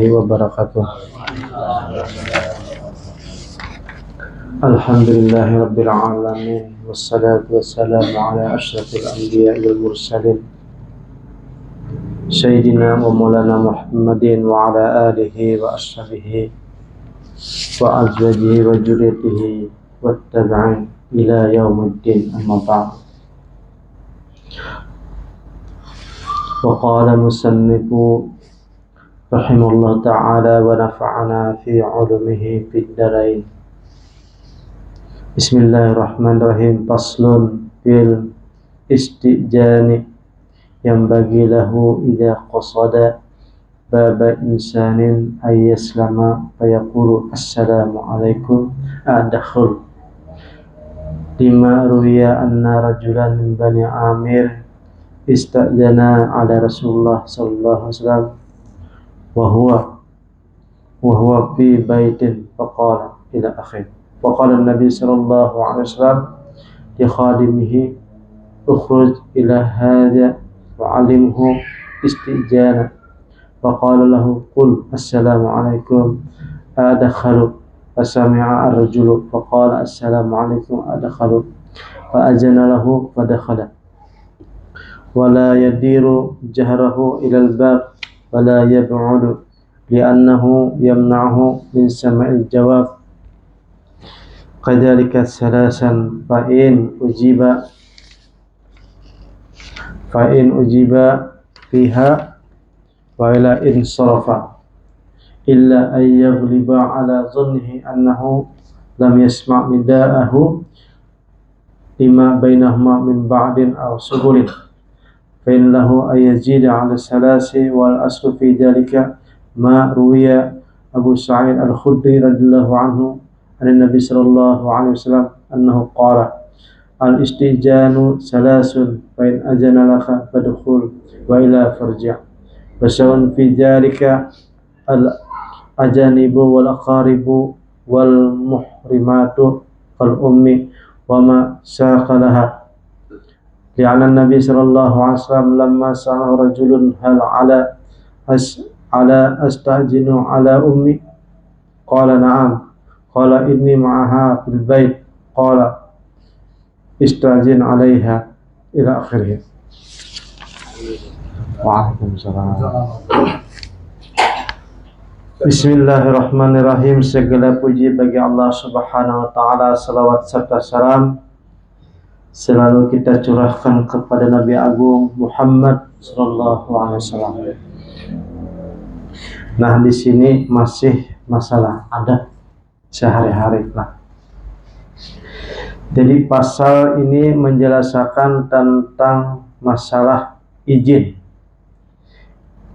wabarakatuh. Alhamdulillahirabbil alamin wassalatu wassalamu ala asyrafil anbiya'i wal mursalin sayyidina wa maulana Muhammadin wa ala alihi wa ashabihi wa azwajihi wa dzurriyyatihi wattabi'in ila yaumiddin, amma ba'd. Wa qala musannifu rahimahullah ta'ala wa nafa'ana fi 'ulumihi fid dharain. Bismillahirrahmanirrahim. Faslun fil istijani yang bagi lahu idza qasada baba insanin ay yaslama fayaqulu assalamu alaikum adkhul. Lima ruwiya anna rajulan min bani Amir istajana ala Rasulullah sallallahu alaihi wasallam wa huwa fi baitin faqala ila akhir. Faqala an-nabi sallallahu alaihi wasallam li khadimihi ukhruj ila hadha wa 'allimhu istijana. Faqala lahu qul assalamu alaikum adkhalu. Fasami'a ar-rajulu faqala assalamu alaikum adkhalu. Fa ajana lahu fadakhala. Wa la yadiru jahrahu ila al-bab wa la yab'udu li'annahu yamna'uhu min sama'il jawab. Kadzalika salasan fa in ujiba fiha wa ila in sarafa illa ay yaghliba ala dhannihi annahu lam yasma' nida'ahu lima bainahuma min ba'din aw subulin fa in lahu ay yazida ala salasi wal aslu fi dhalika ma ruwiya Abu Sa'id al-Khudri radhiyallahu anhu an Nabi sallallahu alaihi wasallam annahu qala al-istijanu salasun fa in ajana laka fadkhul wa ila farji'. Fasawan fi dhalika al-ajanibu wal aqaribu wal muhrimatu fal ummi wa ma saqalaha. Li'anna Nabi sallallahu alaihi wasallam lamma sa'ala rajulun hal ala astajinu ala ummi qala na'am qala inni ma'aha fil bait qala istajin 'alaiha ila akhirih. Waalaikumsalam. Bismillahirrahmanirrahim. Segala puji bagi Allah Subhanahu wa taala, salawat serta salam selalu kita curahkan kepada Nabi Agung Muhammad sallallahu alaihi wasallam. Nah, di sini masih masalah adab sehari-hari lah. Jadi pasal ini menjelaskan tentang masalah izin.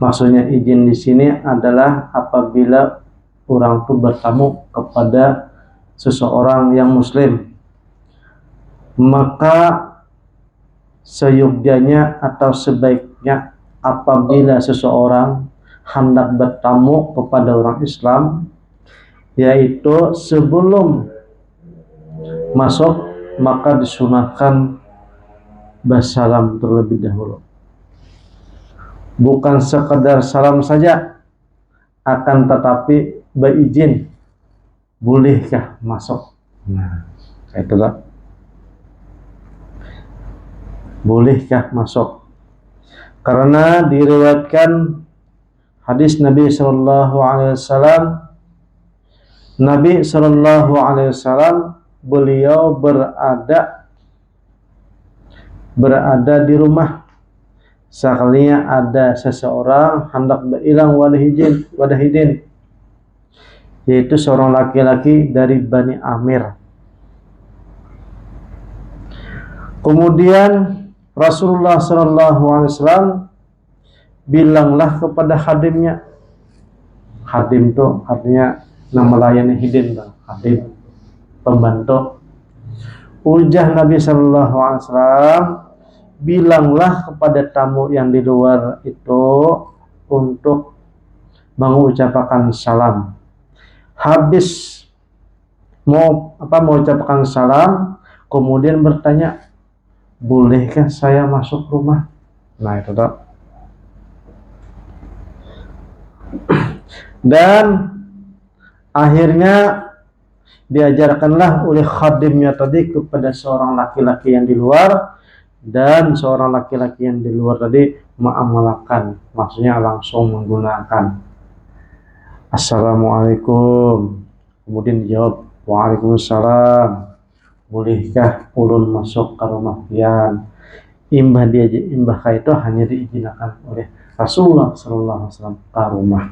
Maksudnya izin di sini adalah apabila orang itu bertamu kepada seseorang yang muslim, maka seyogyanya atau sebaiknya apabila seseorang hendak bertamu kepada orang Islam, yaitu sebelum masuk maka disunahkan bersalam terlebih dahulu. Bukan sekedar salam saja, akan tetapi berizin, bolehkah masuk. Nah, itulah, bolehkah masuk. Karena diriwayatkan hadis Nabi sallallahu alaihi wasallam, Nabi sallallahu alaihi wasallam beliau berada di rumah sekalinya ada seseorang hendak berhilang wadahidin, yaitu seorang laki-laki dari Bani Amir. Kemudian Rasulullah sallallahu alaihi wasallam bilanglah kepada khadimnya. Khadim itu artinya nama melayani hidin, khadim, pembantu. Ujah Nabi sallallahu alaihi wasallam, bilanglah kepada tamu yang di luar itu untuk mengucapkan salam. Habis mau ucapkan salam, kemudian bertanya, bolehkah saya masuk rumah? Nah, itu toh. Dan akhirnya diajarkanlah oleh khadimnya tadi kepada seorang laki-laki yang di luar, dan seorang laki-laki yang di luar tadi mengamalkan, maksudnya langsung menggunakan. Assalamualaikum, kemudian dijawab waalaikumsalam, bolehkah ulun masuk ke rumah pian? Imbah itu hanya diizinkan oleh Rasulullah SAW ke rumah.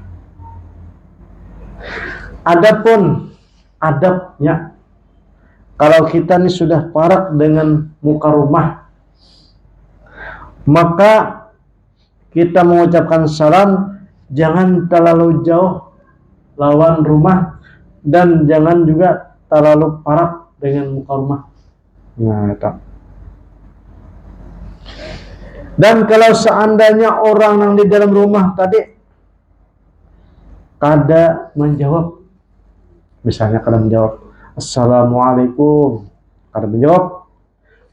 Adapun adabnya, kalau kita ini sudah parak dengan muka rumah, maka kita mengucapkan salam jangan terlalu jauh lawan rumah, dan jangan juga terlalu parak dengan muka rumah. Nah, itu. Dan kalau seandainya orang yang di dalam rumah tadi kada menjawab, misalnya kada menjawab Assalamualaikum, kada menjawab,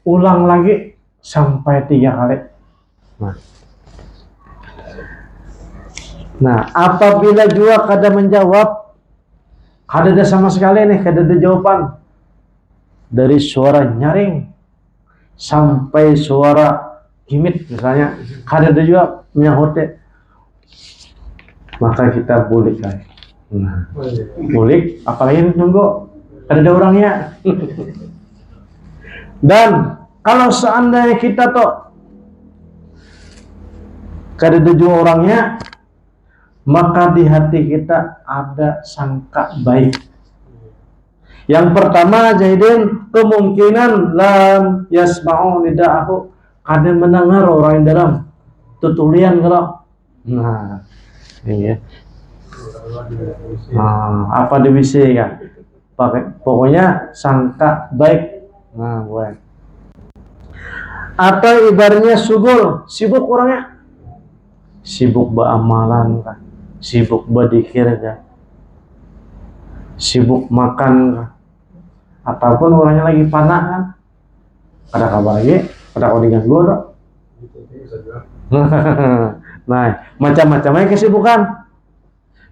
ulang lagi sampai 3 kali. Nah, apabila juga kada menjawab, kada ada sama sekali nih, kada ada jawaban, dari suara nyaring sampai suara gimit misalnya, kada ada juga menyahutnya, maka kita bulik lagi. Nah, bulik, apalagi nunggu kada ada orangnya. Dan kalau seandainya kita tuh kada ada juga orangnya, maka di hati kita ada sangka baik. Yang pertama, Jahidin, kemungkinan lam yasma'u nida'ahu, kada mendengar orang yang dalam tutulian kalau. Nah, ini ya. Apa dibisikkan? Pokoknya sangka baik. Nah, baik. Atau ibaratnya sugul, sibuk orangnya, sibuk beramalan kah, sibuk berzikir kah, sibuk makan kah, ataupun orangnya lagi panas kan, ada kabar lagi, ada kau diganggu dong. Nah, macam-macamnya kesibukan.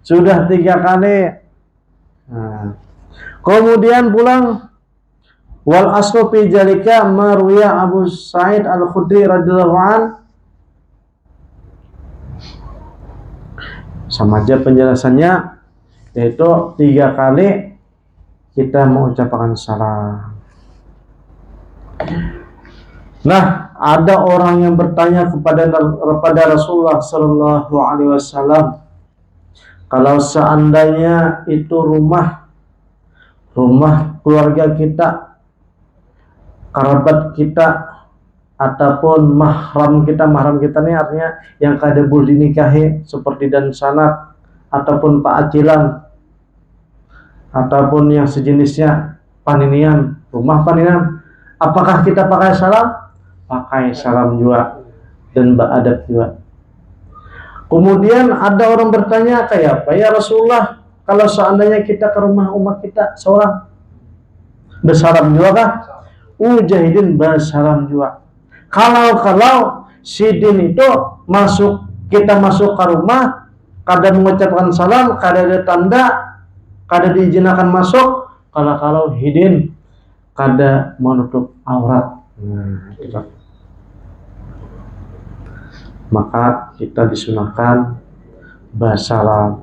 Sudah 3 kali. Nah, kemudian pulang. Wal aslu fi jalika marwiya Abu Sa'id Al-Khudri radhiyallahu an. Sama aja penjelasannya, yaitu 3 kali kita mengucapkan salam. Nah, ada orang yang bertanya kepada Rasulullah sallallahu alaihi wasallam, kalau seandainya itu rumah keluarga kita, kerabat kita, ataupun mahram kita ini artinya yang kada boleh dinikahi, seperti dan sanad ataupun paacilan ataupun yang sejenisnya, paninian, rumah paninian, apakah kita pakai salam? Pakai salam juga dan beradab juga. Kemudian ada orang bertanya, kayak apa ya Rasulullah, kalau seandainya kita ke rumah umat kita seorang, bersalam juga kah? Jahidin bersalam juga. Kalau si din itu kita masuk ke rumah, kada mengucapkan salam, kada ada tanda, kada diizinkan masuk, kalau hidin kada menutup aurat. Maka kita disunahkan bersalam.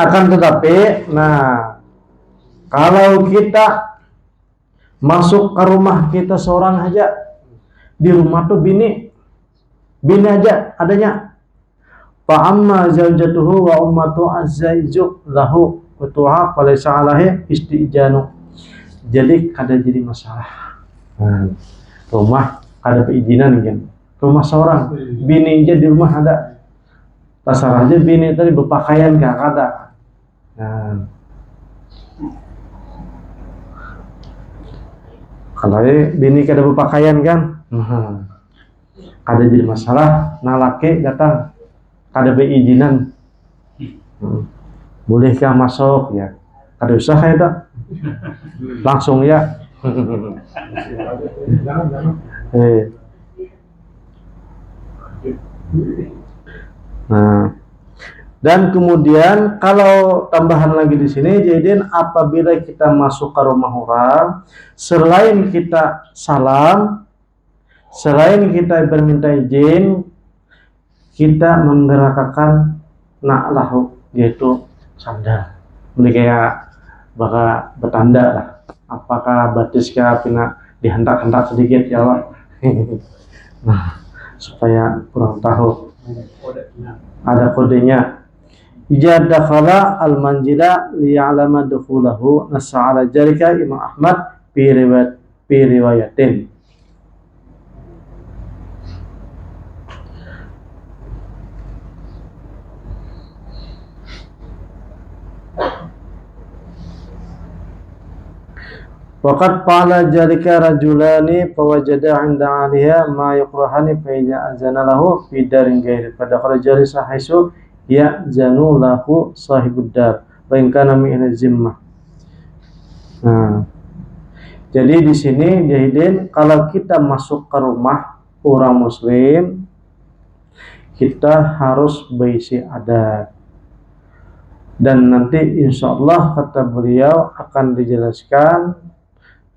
Akan tetapi, nah, kalau kita masuk ke rumah kita seorang aja, di rumah tuh bini aja adanya, fa amma zaujatuhu wa ummatu azzaiju lahu wa tu'a falaysa alaihi istijanu. Jadi kada jadi masalah. Rumah ada perizinan kan, rumah seorang, bini aja di rumah ada, tasar aja bini tadi berpakaian gak ada. Nah, kalau bini kada berpakaian kan, kada jadi masalah. Nah, laki datang kada berizinan, bolehkah masuk ya? Kada usah ya dah, langsung ya. Nah, dan kemudian kalau tambahan lagi di sini, jadi apabila kita masuk ke rumah orang, selain kita salam, selain kita berminta izin, kita menggerakkan na'lahu, yaitu sandal. Ini kayak bakal bertanda lah. Apakah batiskah pina dihentak-hentak sedikit ya Allah. Nah, supaya kurang tahu. Ada kodenya. Ija dakhala al-manjila liya'lama dukhulahu, nassa ala jalika Imam Ahmad fi riwayatin. Waqad fa'ala jalika rajulani fawajada 'inda 'aliha ma yukrahani fa idza azana lahu fi darin ghairi fadakhala jalisa haisu ya'zanu lahu sahibud dar wa in kana min zimmah. Nah, jadi di sini Jahidin, kalau kita masuk ke rumah orang muslim, kita harus berisi adat. Dan nanti insya Allah kata beliau akan dijelaskan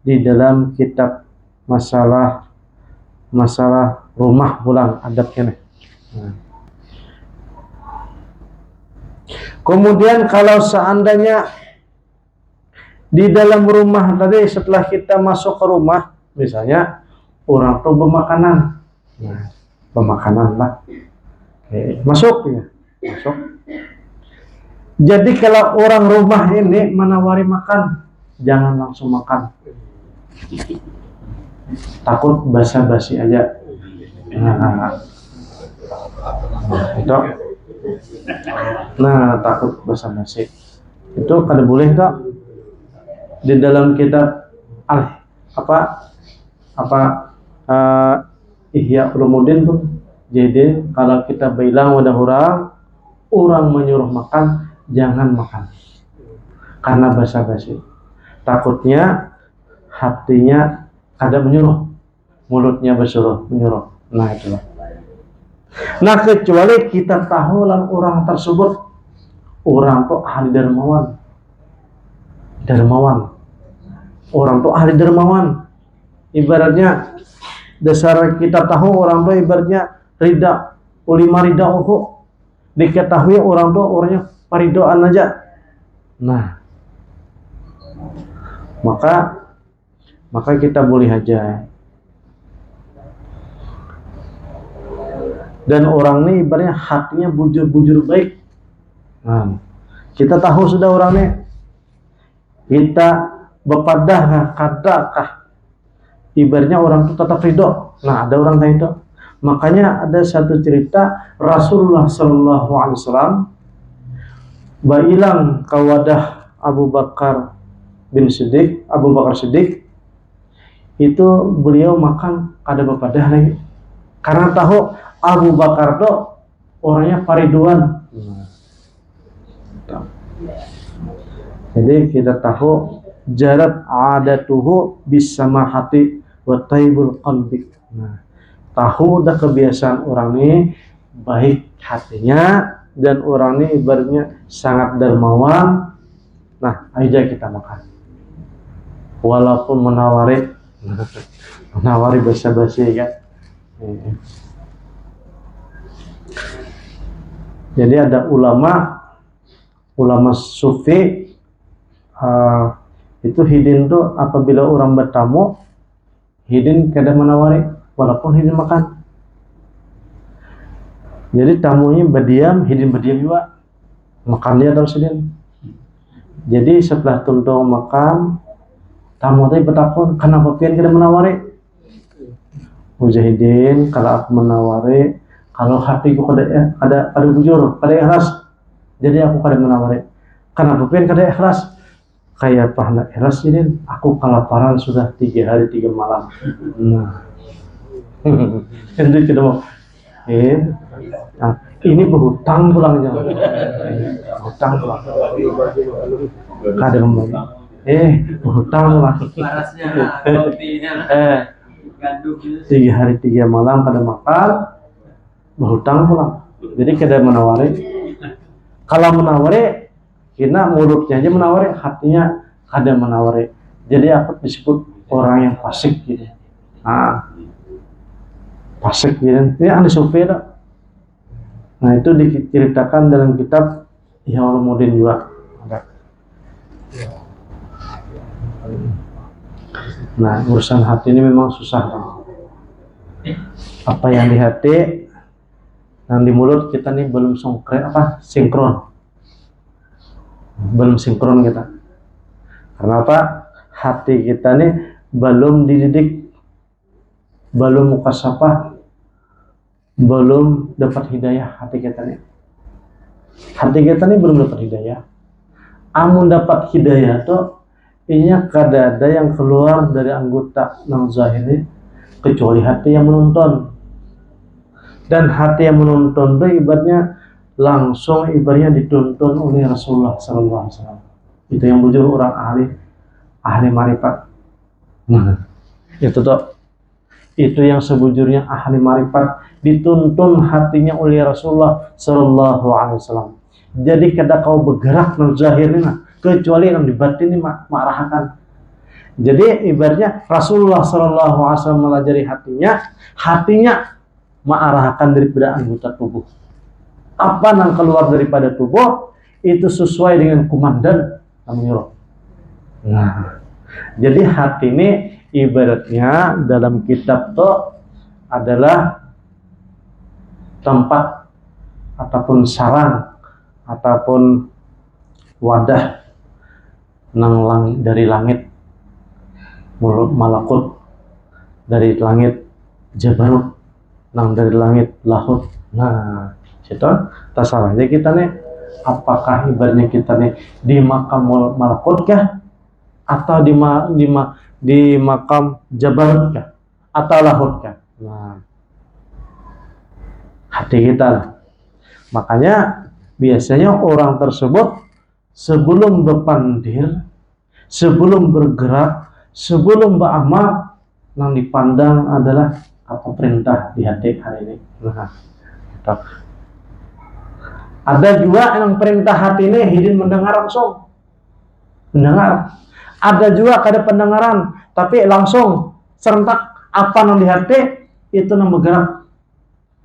di dalam kitab masalah rumah pulang adabnya. Nah. Kemudian kalau seandainya di dalam rumah tadi setelah kita masuk ke rumah, misalnya orang tuh bermakanan, nah, pemakanan lah, masuk ya, masuk. Jadi kalau orang rumah ini menawari makan, jangan langsung makan. Takut basa-basi aja. Nah, itu. Nah, takut basa-basi. Itu kada boleh tak? Di dalam kitab Ihya Ulumuddin tuh. Jadi kalau kita bilang wadah orang menyuruh makan, jangan makan. Karena basa-basi. Takutnya hatinya ada menyuruh, mulutnya bersuruh menyuruh. Nah itulah. Nah kecuali kita tahu orang tersebut orang tuh ahli dermawan, orang tuh ahli dermawan. Ibaratnya dasar kita tahu orang tuh ibaratnya rida, ulima rida diketahui orang tuh orangnya paridoan aja. Nah, maka kita boleh aja. Dan orang ini ibaratnya hatinya bujur-bujur baik. Nah, kita tahu sudah orangnya, kita bepadah kadakah ibaratnya orang itu tetap ridho. Nah, ada orang kayak itu. Makanya ada satu cerita Rasulullah Sallallahu Alaihi Wasallam bailang kawadah Abu Bakar Siddiq itu beliau makan kada bepadah lagi karena tahu Abu Bakar itu orangnya pariduan. Jadi kita tahu jarat adatuhu bisamahati wa taibul qalbi. Nah, tahu dah kebiasaan orang ini baik hatinya dan orang ini ibaratnya sangat dermawan. Nah, aja kita makan. Walaupun menawari basa-basi kan. Jadi ada ulama sufi itu hidin tuh apabila orang bertamu, hidin kada menawari walaupun hidin makan. Jadi tamunya berdiam, hidin berdiam juga. Makan dia terus hidin. Jadi setelah tuntung makan, tamu tadi bertakun, kenapa pian kada menawari? Mujahidin, kalau aku menawari, kalau hatiku kada bujur, kada ikhlas, jadi aku kada menawari. Kenapa pian kada ikhlas? Kayak pahna ikhlas ini, aku kelaparan sudah 3 hari 3 malam. Nah, itu kita mau, nah, ini berhutang pulangnya, hutang pulang, kada kembali, berhutang pulang. 3 hari 3 malam kada makan. berhutang pula. Jadi kada menawari. Kalau menawari, kena mulutnya aja menawari, hatinya kada menawari. Jadi apa disebut orang yang fasik gitu. Nah, fasik gitu. Ini ahli sufi dah. Nah itu diceritakan dalam kitab Ihya Ulumuddin juga ada. Nah urusan hati ini memang susah. Apa yang di hati, yang di mulut kita nih belum sinkron. Belum sinkron kita. Karena apa? Hati kita nih belum dididik, belum mukasafah, belum dapat hidayah hati kita nih. Hati kita nih belum dapat hidayah. Amun dapat hidayah tuh, inya kada ada yang keluar dari anggota nang zahir kecuali hati yang menonton. Dan hati yang menonton itu ibaratnya langsung ibaratnya dituntun oleh Rasulullah SAW. Itu yang bujur orang ahli marifat. Itu tuh. Itu yang sebujurnya ahli marifat, dituntun hatinya oleh Rasulullah Sallallahu Alaihi Wasallam. Jadi kada kau bergerak nang zahirnya, kecuali nang di batin ini marahakan. Jadi ibaratnya Rasulullah Sallallahu Alaihi Wasallam melajari hatinya mengarahkan daripada anggota tubuh. Apa yang keluar daripada tubuh itu sesuai dengan komandan Amirul. Nah, jadi hati ini ibaratnya dalam kitab itu adalah tempat ataupun sarang ataupun wadah dari langit mulut malakut, dari langit jabarut, dari langit lahut. Nah, situ tasaranya kita nih, apakah ibaratnya kita nih di makam malakut kah atau di makam jabarut kah atau lahut kah? Nah, hati kita lah. Makanya biasanya orang tersebut sebelum berpandir, sebelum bergerak, sebelum beramal, yang dipandang adalah apa perintah di hati hari ini. Nah, ada juga yang perintah hati ini hidin mendengar langsung, mendengar. Ada juga kada pendengaran, tapi langsung serentak apa yang di hati itu yang bergerak.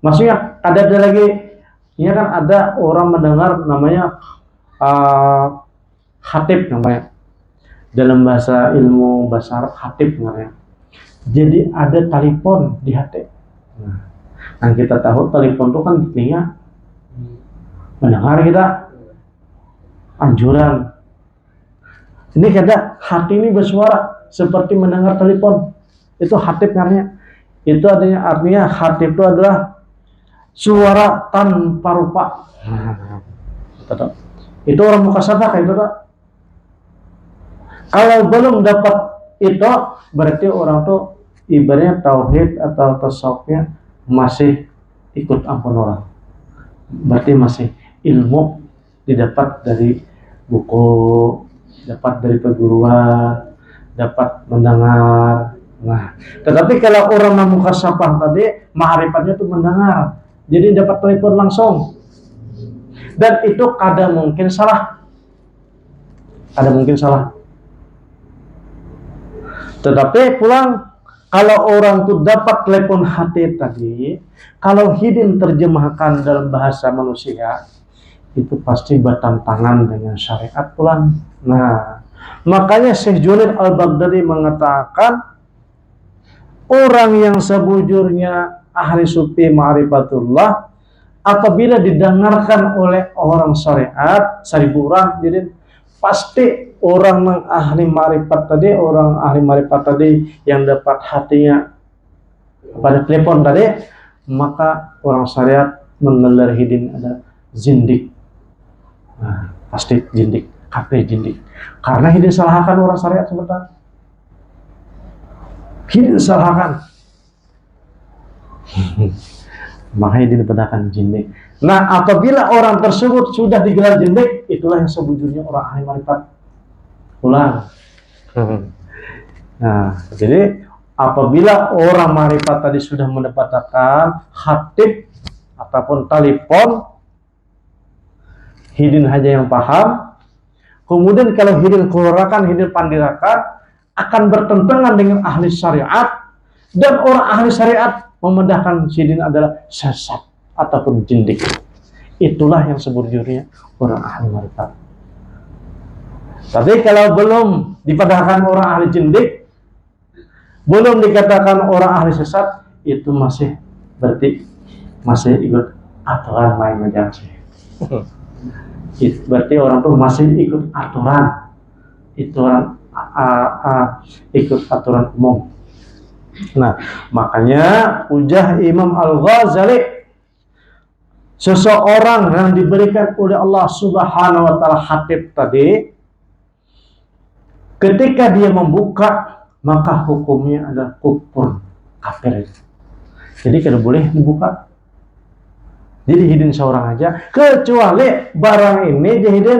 Maksudnya ada lagi, ini kan ada orang mendengar namanya khatib namanya. Dalam bahasa ilmu bahasa Arab khatib namanya. Jadi ada telepon di hati. Nah, kita tahu telepon itu kan di telinga. Mendengar kita anjuran. Ini kada hati ini bersuara seperti mendengar telepon. Itu khatib namanya. Itu artinya khatib itu adalah suara tanpa rupa. Itu orang mukasafah kayak itu. Kalau belum dapat itu, berarti orang tuh ibaratnya tauhid atau tasawufnya masih ikut ampun orang. Berarti masih ilmu didapat dari buku, dapat dari perguruan, dapat mendengar. Nah, tetapi kalau orang yang mukasafah tadi, ma'rifatnya itu mendengar. Jadi dapat telepon langsung. Dan itu kada mungkin salah. Kada mungkin salah. Tetapi pulang, kalau orang itu dapat telepon hati tadi, kalau hidin terjemahkan dalam bahasa manusia, itu pasti bertentangan dengan syariat pulang. Nah, makanya Syekh Junaid Al-Baghdadi mengatakan, orang yang sebujurnya ahli sufi ma'rifatullah, apabila didengarkan oleh orang syariat, 1000 orang, jadi pasti orang yang ahli ma'rifat tadi, orang ahli ma'rifat tadi yang dapat hatinya pada telepon tadi, maka orang syariat mengelar hidin ada zindik. Nah, pasti zindik, kafir zindik. Karena hidin salahkan orang syariat sebentar. Hidin salahkan. Makanya dibedakan jindik. Nah, apabila orang tersebut sudah digelar jindik, itulah yang sebujurnya orang ahli marifat. Ulang. Nah, jadi apabila orang marifat tadi sudah mendapatkan khatib ataupun telepon, hidin aja yang paham. Kemudian kalau hidin keluarkan, hidin pandirakan, akan bertentangan dengan ahli syariat, dan orang ahli syariat memandangkan hidin adalah sesat ataupun jindik. Itulah yang sebenarnya orang ahli marifat. Tapi kalau belum dipandangkan orang ahli jindik, belum dikatakan orang ahli sesat, itu masih berarti masih ikut aturan main ngejangsi. Berarti orang tuh masih ikut aturan, itu orang ikut aturan umum. Nah, makanya ujah Imam Al-Ghazali, seseorang yang diberikan oleh Allah Subhanahu wa taala hatib tadi, ketika dia membuka, maka hukumnya adalah kufur, kafir. Jadi tidak boleh dibuka. Jadi hidin seorang aja, kecuali barang ini dihidin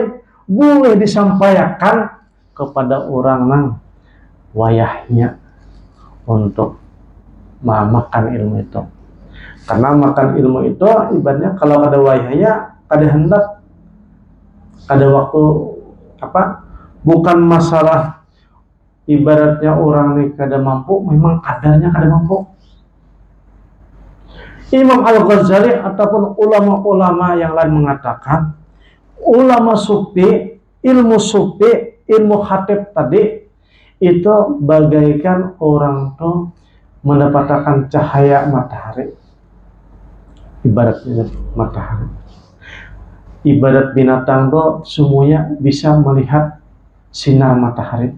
boleh disampaikan kepada orang nang wayahnya untuk makan ilmu itu. Karena makan ilmu itu ibaratnya kalau ada wayahnya, ada hendak, ada waktu apa? Bukan masalah ibaratnya orang ini kada mampu, memang kadarnya kada mampu. Imam Al-Ghazali ataupun ulama-ulama yang lain mengatakan, ulama sufi, ilmu khatib tadi itu bagaikan orang tuh mendapatkan cahaya matahari. Ibaratnya matahari. Ibarat binatang tuh semuanya bisa melihat sinar matahari.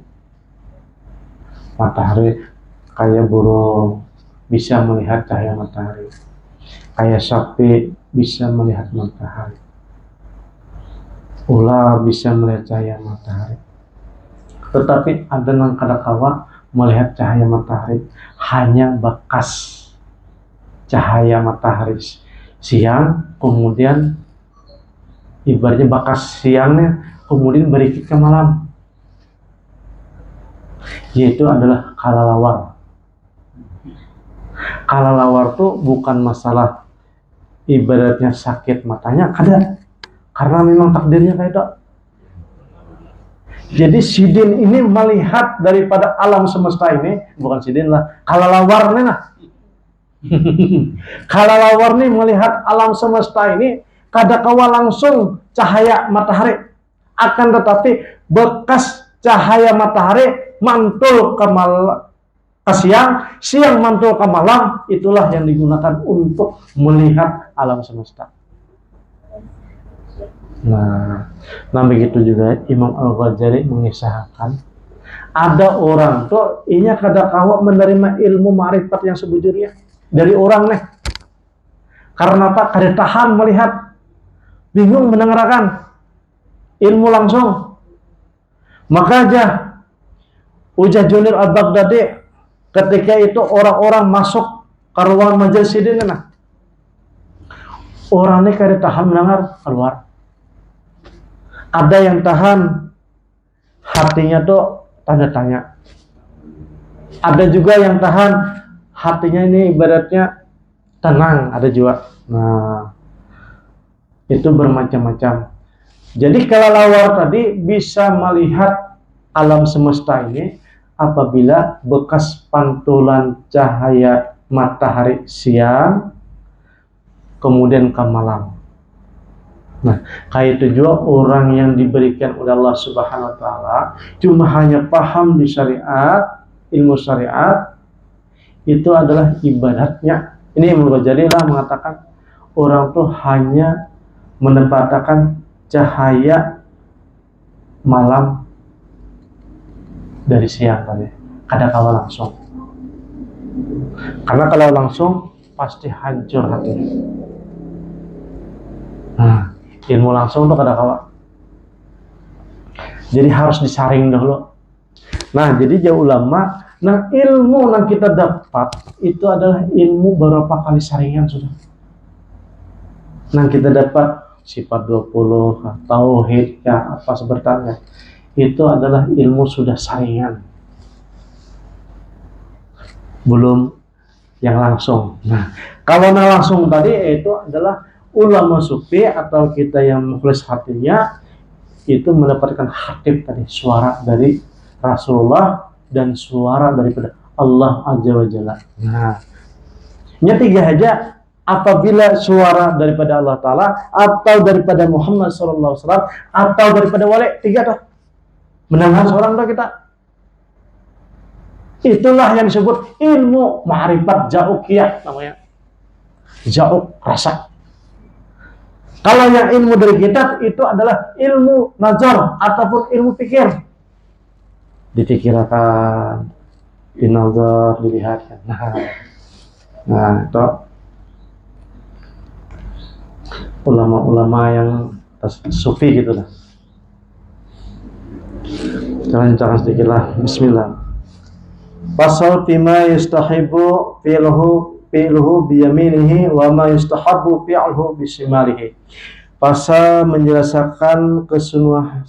Matahari kayak burung bisa melihat cahaya matahari. Kayak sapi bisa melihat matahari. Ular bisa melihat cahaya matahari. Tetapi ada yang kadang-kala melihat cahaya matahari hanya bekas cahaya matahari siang, kemudian ibaratnya bekas siangnya kemudian berikut ke malam, yaitu adalah kalalawar. Kalalawar tuh bukan masalah ibaratnya sakit matanya, kada, karena memang takdirnya kayak itu. Jadi sidin ini melihat daripada alam semesta ini, bukan sidin lah, kalalawar nih lah. Kalalawar nih melihat alam semesta ini kada kawa langsung cahaya matahari, akan tetapi bekas cahaya matahari mantul ke siang, siang mantul ke malam, itulah yang digunakan untuk melihat alam semesta. Nah begitu juga Imam Al-Ghazali mengisahkan, ada orang tuh ini kada kawa menerima ilmu ma'rifat yang sebujurnya dari orang nih. Karena apa? Kada tahan melihat, bingung mendengarkan ilmu langsung. Maka aja Ujah Junir Al-Baghdadi ketika itu orang-orang masuk ke ruangan majelis sidin, nah orang ini kada tahan mendengar, keluar. Ada yang tahan, hatinya tuh tanda tanya. Ada juga yang tahan, hatinya ini ibaratnya tenang, ada juga. Nah, itu bermacam-macam. Jadi kelelawar tadi bisa melihat alam semesta ini apabila bekas pantulan cahaya matahari siang kemudian ke malam. Nah, kayak itu juga orang yang diberikan oleh Allah Subhanahu wa taala cuma hanya paham di syariat, ilmu syariat, itu adalah ibadatnya. Ini Imam Ghazali lah mengatakan orang tuh hanya mendapatkan cahaya malam dari siang tadi, kada kalah langsung. Karena kalau langsung pasti hancur hatinya. Nah, ilmu langsung tuh kada kalah. Jadi harus disaring dulu. Nah, jadi jauh ulama, nah ilmu yang kita dapat itu adalah ilmu beberapa kali saringan sudah. Nah, kita dapat sifat 20, tauhid, ya apa sebenarnya. Itu adalah ilmu sudah saringan. Belum yang langsung. Nah, kalau yang langsung tadi itu adalah ulama sufi atau kita yang mukhlis hatinya itu mendapatkan hatib tadi, suara dari Rasulullah dan suara daripada Allah Azza wa Jalla. Nah, ini tiga aja, apabila suara daripada Allah Ta'ala atau daripada Muhammad SAW atau daripada wali, tiga tuh mendengar seorang tuh kita, itulah yang disebut ilmu ma'rifat ja'ukiyah namanya, ja'uk rasa. Kalau yang ilmu dari kitab itu adalah ilmu nazar ataupun ilmu pikir, dipikirkan, dinazar, dilihatkan. Nah itu ulama-ulama yang sufi gitu lah. Jangan sedikit lah. Bismillah. Pasal fima yustahibu fi'luhu biyaminihi wa ma yustahabu fi'luhu bisimalihi. Pasal menjelaskan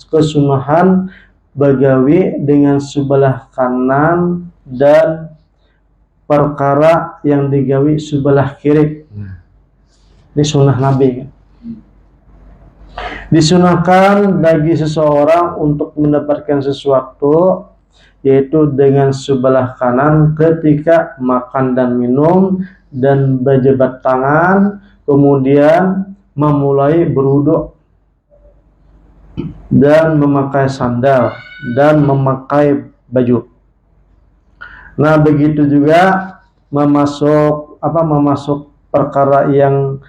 kesunahan bagawi dengan sebelah kanan dan perkara yang digawi sebelah kiri. Ini sunnah Nabi. Disunahkan bagi seseorang untuk mendapatkan sesuatu yaitu dengan sebelah kanan ketika makan dan minum dan berjabat tangan, kemudian memulai berwudu dan memakai sandal dan memakai baju. Nah, begitu juga memasuk perkara yang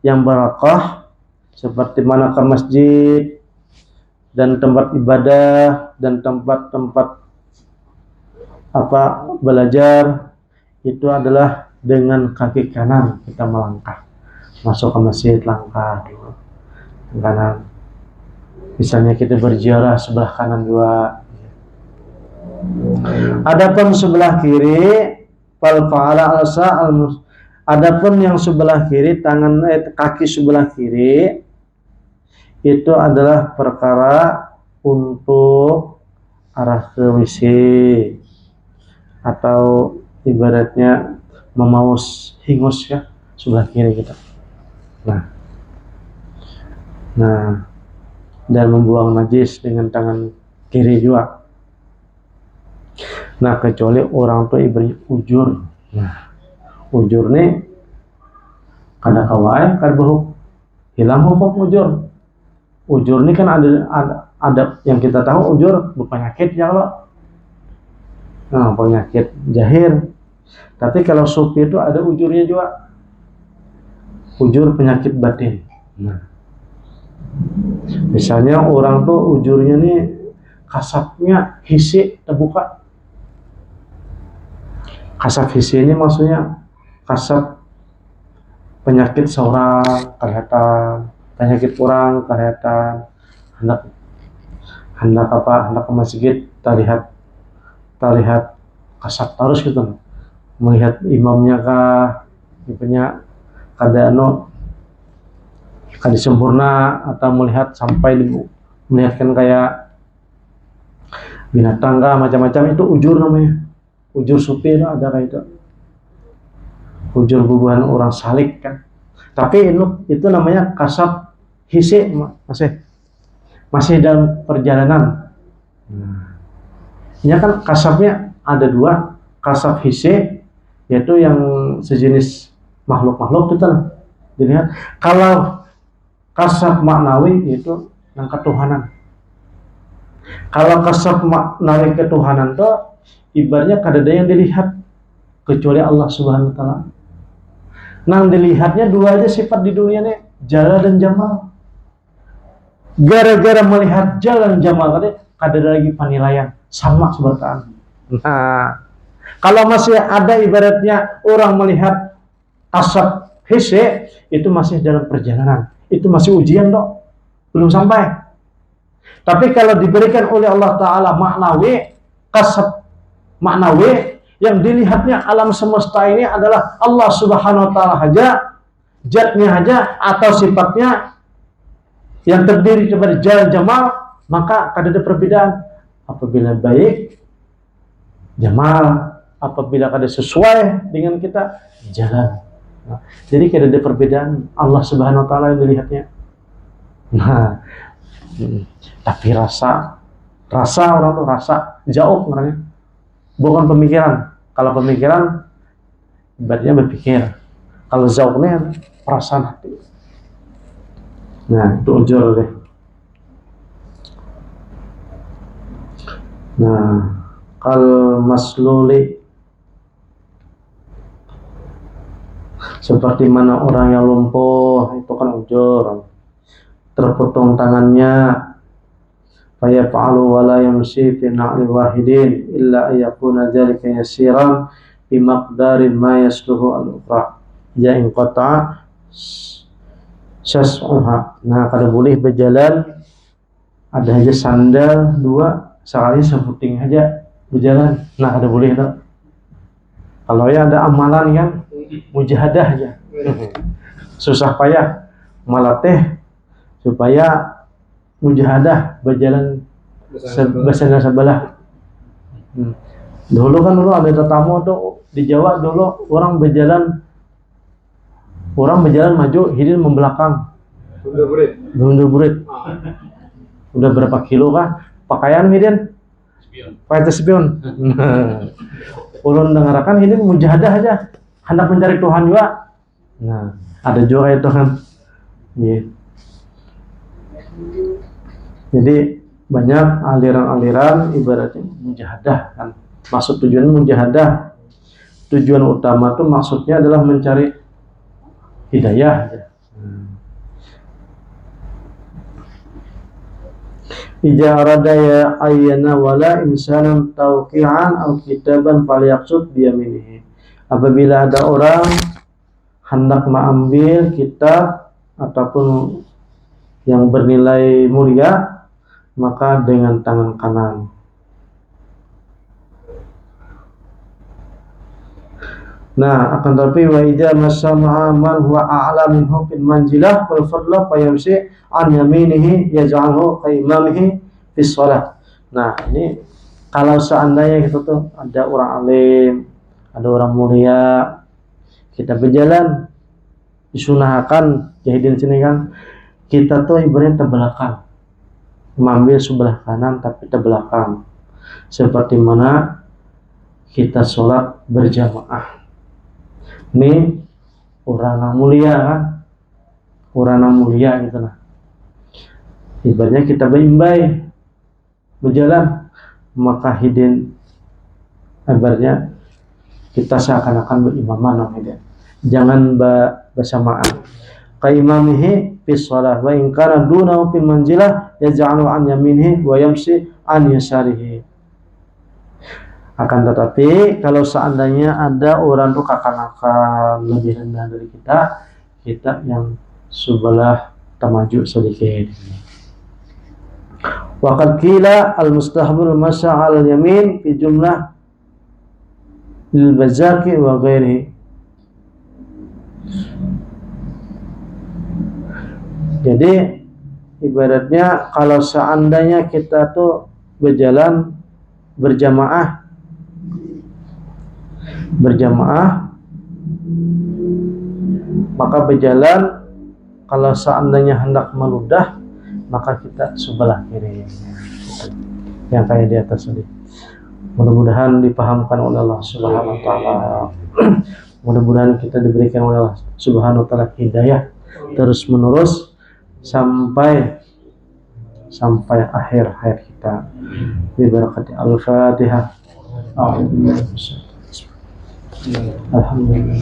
barakah seperti mana ke masjid dan tempat ibadah dan tempat-tempat belajar, itu adalah dengan kaki kanan kita melangkah. Masuk ke masjid, langkah dulu kanan. Misalnya kita berziarah sebelah kanan dua. Adapun sebelah kiri, adapun yang sebelah kiri, kaki sebelah kiri itu adalah perkara untuk arah ke WC atau ibaratnya memaus hingus ya, sebelah kiri kita. Nah, dan membuang najis dengan tangan kiri juga. Nah, kecuali orang tua beri ujur. Nah, ujur nih kada kawai kada bahuk hilang hukum ujur. Ujur ini kan ada yang kita tahu, ujur berpenyakit ya kalau. Nah, penyakit jahir. Tapi kalau sufi itu ada ujurnya juga. Ujur penyakit batin. Nah, misalnya orang tuh ujurnya nih kasapnya hisi terbuka. Kasap hisi ini maksudnya kasap penyakit seorang kelihatan, penyakit orang kelihatan, hendak ke masjid terlihat kasat terus gitu, melihat imamnya kah, punya kada sempurna, atau melihat sampai melihatkan kayak binatang kah, macam-macam, itu ujur namanya. Ujur sufi itu ada kayak itu, ujur bubuhan orang salik kan. Tapi itu namanya kasat hisi, masih dalam perjalanan. Ini kan kasabnya ada dua, kasab hisi yaitu yang sejenis makhluk-makhluk itu dilihat. Kalau kasab maknawi itu yang ketuhanan. Kalau kasab maknawi ketuhanan itu ibaratnya kada ada yang dilihat kecuali Allah Subhanahu wa taala. Nang dilihatnya dua aja sifat di dunia nih, jala dan jamal. Gara-gara melihat jala dan jamal tadi kada ada lagi penilaian, sama seberkaan. Nah, kalau masih ada ibaratnya orang melihat kasab hisi, itu masih dalam perjalanan, itu masih ujian dok, belum sampai. Tapi kalau diberikan oleh Allah Ta'ala maknawi, kasab maknawi, yang dilihatnya alam semesta ini adalah Allah Subhanahu wa taala saja, zatnya saja atau sifatnya yang terdiri daripada jalal jamal, maka kada ada perbedaan. Apabila baik jamal, apabila kada sesuai dengan kita, jalan. Nah, jadi kada ada perbedaan Allah Subhanahu wa taala yang dilihatnya. Nah, tapi rasa orang tuh rasa jauh orangnya, bukan pemikiran. Kalau pemikiran ibaratnya berpikir, kalau zauqnya perasaan hati. Nah, itu ujur deh. Nah, kal masluli, seperti mana orang yang lumpuh, itu kan ujur. Terpotong tangannya, fayaf'alu wa la yamshi fi na'li wahidin illa ayyakuna dzalika yasiran bi maqdarin ma yasluhu al-ukhra ya in qata'a syas'uha. Nah, kada boleh berjalan ada aja sandal dua, sekali seputing aja berjalan. Nah, kada boleh tak. Kalau ya ada amalan kan mujahadah aja. Susah payah malatih supaya mujahadah berjalan bersandar sebelah. Dulu ada tetamu tuh di Jawa, dulu orang berjalan maju, hidin membelakang. Mundur burit. Udah berapa kilo kah? Pakaian hidin? Pakaian spion. Ulun dengarkan hidin mujahadah aja, hendak mencari Tuhan juga. Nah, ada juga itu kan. Yeah. Jadi banyak aliran-aliran ibaratnya mujahadah kan. Maksud tujuan mujahadah, tujuan utama tuh maksudnya adalah mencari hidayah. Ija arada ya ayyana wala insanan tauqi'an atau kitaban falyaqsud biyaminihi. Apabila ada orang hendak mengambil kitab ataupun yang bernilai mulia, maka dengan tangan kanan. Nah, akan tetapi wa idza masama'a man huwa a'la minhu fil manzilah wal fadla fa yamshi an yaminihi yaj'alhu ka imamihi fi shalah. Nah, ini kalau seandainya kita tuh ada orang alim, ada orang mulia, kita berjalan disunahkan jahidin sini kan, kita tuh ibaratnya terbelakang, mengambil sebelah kanan tapi terbelakang, seperti mana kita sholat berjamaah. Ini orang mulia kan, orang mulia gitu lah. Ibaratnya kita berimbai berjalan, maka hidin ibaratnya kita seakan-akan berimaman namanya. Jangan bersamaan. Qaimamihi fi shalah wa in kana dunahu fil manzilah yaj'alu an yaminihi wa yamshi an yasarihi. Akan tetapi kalau seandainya ada orang tuh akan lebih rendah dari kita yang sebelah termaju sedikit. Wa qad qila al-mustahabul masya' al-yamin fi jumlah lil bazaki wa ghairihi. Jadi ibaratnya kalau seandainya kita tuh berjalan berjamaah maka berjalan, kalau seandainya hendak meludah maka kita sebelah kiri yang kayak di atas tadi. Mudah-mudahan dipahamkan oleh Allah Subhanahu wa taala. Mudah-mudahan kita diberikan oleh Allah Subhanahu wa taala hidayah terus menerus sampai akhir hayat kita. Bi barakati al-Fatihah. Alhamdulillah.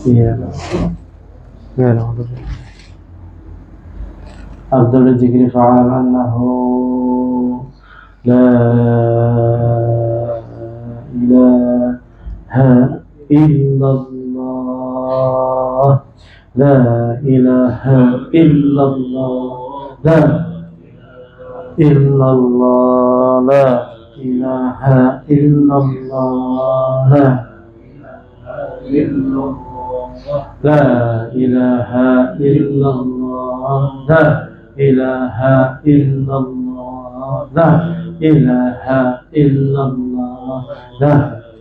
Iya. Ya Allah. Afdal dzikri fa'alam annahu la ilaha illallah, la ilaha illallah, la illallah, la ilaha illallah, la ilaha illallah, la ilaha illallah, la ilaha illallah, la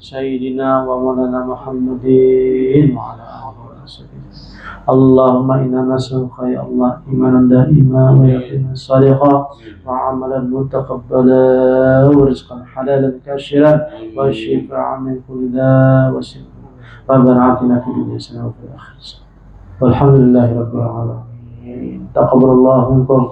سيدنا ومولانا محمد وعلى آله وصحبه. اللهم إنا نسألك يا الله إيمانا دائما ويقينا صادقا وعملا متقبلا ورزقا حلالا كاشرا والشفاء من كل داء وسقم. ربنا آتنا في الدنيا حسنة وفي الآخرة حسنة والحمد لله رب العالمين. تقبل الله منكم.